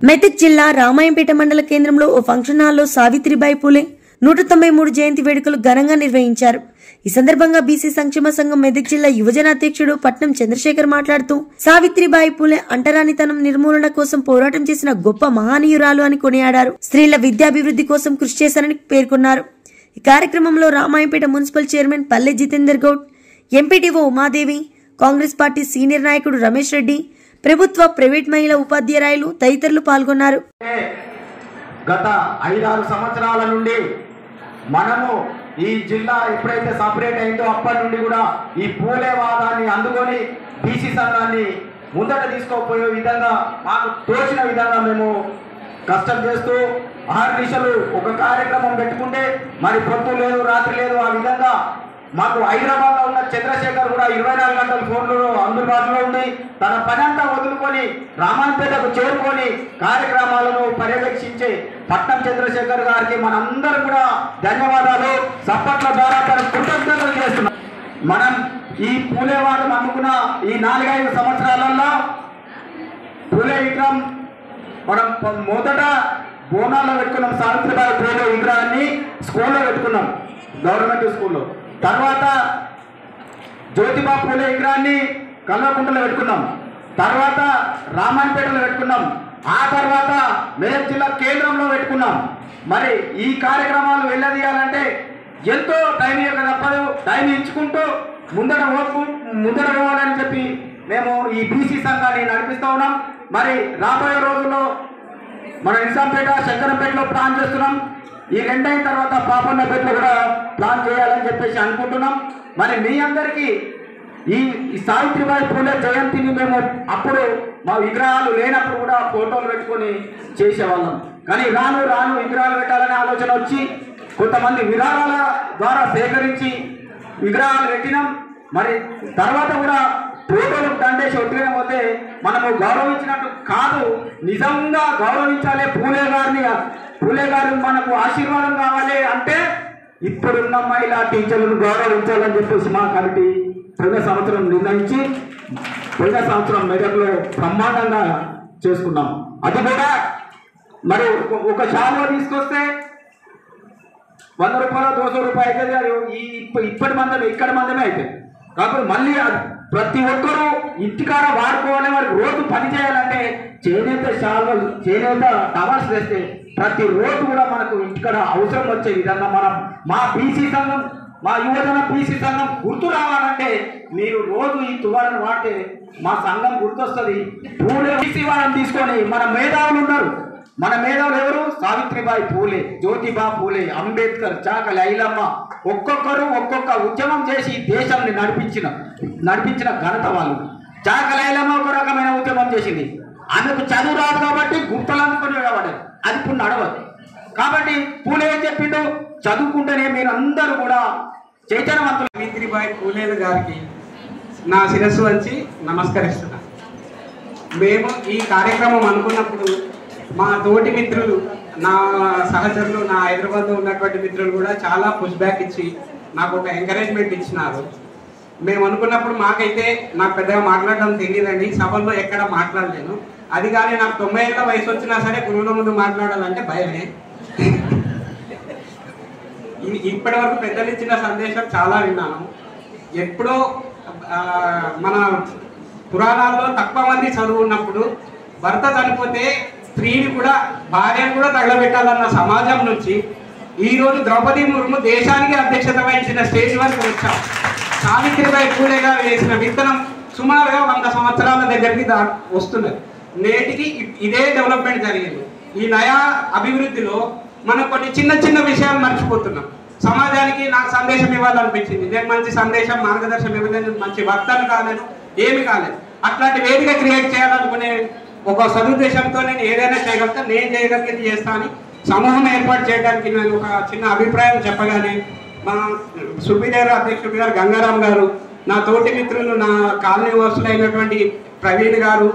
మెదక్ జిల్లా రామాయంపేట మండల కేంద్రంలో ఓ ఫంక్షన్ హాల్లో సావిత్రిబాయి పూలే 193 జయంతి వేడుకలు ఘనంగా నిర్వహించారు. ఈ సందర్భంగా బీసీ సంక్షేమ సంఘం మెదక్ జిల్లా యువజన అధ్యక్షుడు పట్నం చంద్రశేఖర్ మాట్లాడుతూ సావిత్రిబాయి పూలే అంటరానితనం నిర్మూలన కోసం పోరాటం చేసిన గొప్ప మహనీయురాలు అని కొనియాడారు. స్త్రీల విద్యాభివృద్ధి కోసం కృషి చేశారని పేర్కొన్నారు. ఈ కార్యక్రమంలో Ramayampet municipal chairman Palle Jitender Goud, MPTO Umadevi, Congress party senior నాయకుడు రమేష్ రెడ్డి, ప్రభుత్వ ప్రైవేట్ మహిళా ఉపాధ్యాయులు తదితరులు పాల్గొన్నారు. గత 5-6 సంవత్సరాల నుండి మనము ఈ జిల్లా ఎప్పుడైతే సపరేట్ అయిందో అప్పటి నుండి కూడా ఈ పూలేవాదాన్ని అందుకొని బీసీ సంఘాన్ని ముందట తీసుకోపోయే విధంగా మాకు తోచిన విధంగా మేము కష్టం చేస్తూ 6 నిమిషాలు ఒక కార్యక్రమం పెట్టుకుంటే మరి పొద్దు లేదు రాత్రి లేదు ఆ విధంగా మాకు హైదరాబాద్లో ఉన్న చంద్రశేఖర్ కూడా 24 గంటల ఫోన్లో అందుబాటులో ఉండి తన పని అంతా వదులుకొని రామాయంపేటకు చేరుకొని కార్యక్రమాలను పర్యవేక్షించే పట్నం చంద్రశేఖర్ గారికి మనందరం కూడా ధన్యవాదాలు చప్పట్ల ద్వారా తన కృతజ్ఞతలు చేస్తున్నాం. మనం ఈ పూలేవాదం అనుకున్న ఈ 4-5 సంవత్సరాలలో పూలే విగ్రహం మనం మొదట బోనాల్లో పెట్టుకున్నాం. సావిత్రిబాయి పూలే విగ్రహాన్ని స్కూల్లో పెట్టుకున్నాం, గవర్నమెంట్ స్కూల్లో. తర్వాత జ్యోతిబా పూలే విగ్రహాన్ని కల్వకుంటలో పెట్టుకున్నాం. తర్వాత రామాయంపేటలో పెట్టుకున్నాం. ఆ తర్వాత మెదక్ జిల్లా కేంద్రంలో పెట్టుకున్నాం. మరి ఈ కార్యక్రమాలు వెళ్ళదీయాలంటే ఎంతో టైం ఇవ్వక తప్పదు. టైం ఇచ్చుకుంటూ ముందర పోవాలని చెప్పి మేము ఈ బీసీ సంఘాన్ని నడిపిస్తూ ఉన్నాం. మరి రాబోయే రోజుల్లో మన నిజాంపేట, శంకరంపేటలో ప్లాన్ చేస్తున్నాం. ఈ 2 అయిన తర్వాత పాపన్నపేటలో కూడా ప్లాన్ చేయాలని చెప్పేసి అనుకుంటున్నాం. మరి మీ అందరికీ ఈ సావిత్రిబాయి పూలే జయంతిని మేము అప్పుడు మా విగ్రహాలు లేనప్పుడు కూడా ఫోటోలు పెట్టుకొని చేసేవాళ్ళం. కానీ రాను రాను విగ్రహాలు పెట్టాలనే ఆలోచన వచ్చి కొంతమంది విరాళాల ద్వారా సేకరించి విగ్రహాలు పెట్టినాం. మరి తర్వాత కూడా ఫోటోలు దండేసి ఒట్టిగా పోతే మనము గౌరవించినట్టు కాదు, నిజంగా గౌరవించాలి. పూలే గారు మనకు ఆశీర్వాదం కావాలి అంటే ఇప్పుడున్న మహిళా టీచర్లను గౌరవించాలని చెప్పేసి మా కమిటీ పోయిన సంవత్సరం నిర్ణయించి పోయిన సంవత్సరం మెదక్లో బ్రహ్మాండంగా చేసుకున్నాం. అది కూడా మరి ఒక షాలో తీసుకొస్తే 100 రూపాయలు 200 రూపాయలు అయితే అది ఇక్కడ మందమే అవుతుంది. కాబట్టి మళ్ళీ ప్రతి ఒక్కరూ ఇంటికాడ వాడుకోవాలి. వారికి రోజు పని చేయాలంటే చేనేత టవర్స్ వేస్తే ప్రతి రోజు కూడా మనకు ఇంటికాడ అవసరం వచ్చే విధంగా మనం మా బీసీ సంఘం, మా యువజన బీసీ సంఘం గుర్తు రావాలంటే మీరు రోజు ఈ తువాలను వాడితే మా సంఘం గుర్తొస్తుంది. పూలే బీసీ వాళ్ళని తీసుకొని మన మేధావులు ఉన్నారు. మన మేధావులు ఎవరు? సావిత్రిబాయి పూలే, జ్యోతిబా పూలే, అంబేద్కర్, చాకలి ఐలమ్మ, ఒక్కొక్కరు ఒక్కొక్క ఉద్యమం చేసి దేశాన్ని నడిపించిన ఘనత వాళ్ళు. చాకలి ఐలమ్మ ఒక రకమైన ఉద్యమం చేసింది. ఆమెకు చదువు రాదు కాబట్టి గుర్తలందుకొని కాబట్టి అది ఇప్పుడు నడవదు. కాబట్టి పూలే ఏం చెప్పిండు, చదువుకుంటేనే మీరు అందరూ కూడా చైతన్యవంతులు. సావిత్రిబాయి పూలే గారికి నా శిరస్సు వంచి నమస్కరిస్తున్నాను. మేము ఈ కార్యక్రమం అనుకున్నప్పుడు మా తోటి మిత్రులు, నా సహచరులు, నా హైదరాబాద్లో ఉన్నటువంటి మిత్రులు కూడా చాలా పుష్ బ్యాక్ ఇచ్చి నాకు ఒక ఎంకరేజ్మెంట్ ఇచ్చినారు. మేము అనుకున్నప్పుడు మాకైతే నాకు పెద్దగా మాట్లాడడం తెలియదండి, సభల్లో ఎక్కడ మాట్లాడలేను. అది కానీ నాకు 90 ఏళ్ళ వయసు వచ్చినా సరే గురువుల ముందు మాట్లాడాలంటే భయమే. ఇప్పటి వరకు పెద్దలు ఇచ్చిన సందేశం చాలా విన్నాను. ఎప్పుడో మన పురాణాల్లో తక్కువ మంది చదువు ఉన్నప్పుడు భర్త చనిపోతే స్త్రీని కూడా, భార్యను కూడా తగలబెట్టాలన్న సమాజం నుంచి ఈరోజు ద్రౌపది ముర్ము దేశానికి అధ్యక్షత వహించిన స్టేజ్ వరకు వచ్చాం. సావిత్రిబాయి పూలే గారు వేసిన విత్తనం సుమారుగా 100 సంవత్సరాల దగ్గరికి వస్తున్నది. నేటికి ఇదే డెవలప్మెంట్ జరిగింది. ఈ నయా అభివృద్ధిలో మనం కొన్ని చిన్న చిన్న విషయాలు మర్చిపోతున్నాం. సమాజానికి నాకు సందేశం ఇవ్వాలనిపించింది. నేను మంచి సందేశం, మార్గదర్శనం ఇవ్వలేదు, మంచి వక్తను కాలేదు, ఏమి కాలేదు. అట్లాంటి వేదిక క్రియేట్ చేయాలనుకునే ఒక సదుద్దేశంతో నేను ఏదైనా చేయగలుగుతా, నేను చేయగలిగింది చేస్తా అని సమూహం ఏర్పాటు చేయడానికి నేను ఒక చిన్న అభిప్రాయం చెప్పగానే మా సుపీరియర్ అధ్యక్షుడు గారు గంగారాం గారు, నా తోటి మిత్రులు, నా కాలనీ వాసులు అయినటువంటి ప్రవీణ్ గారు,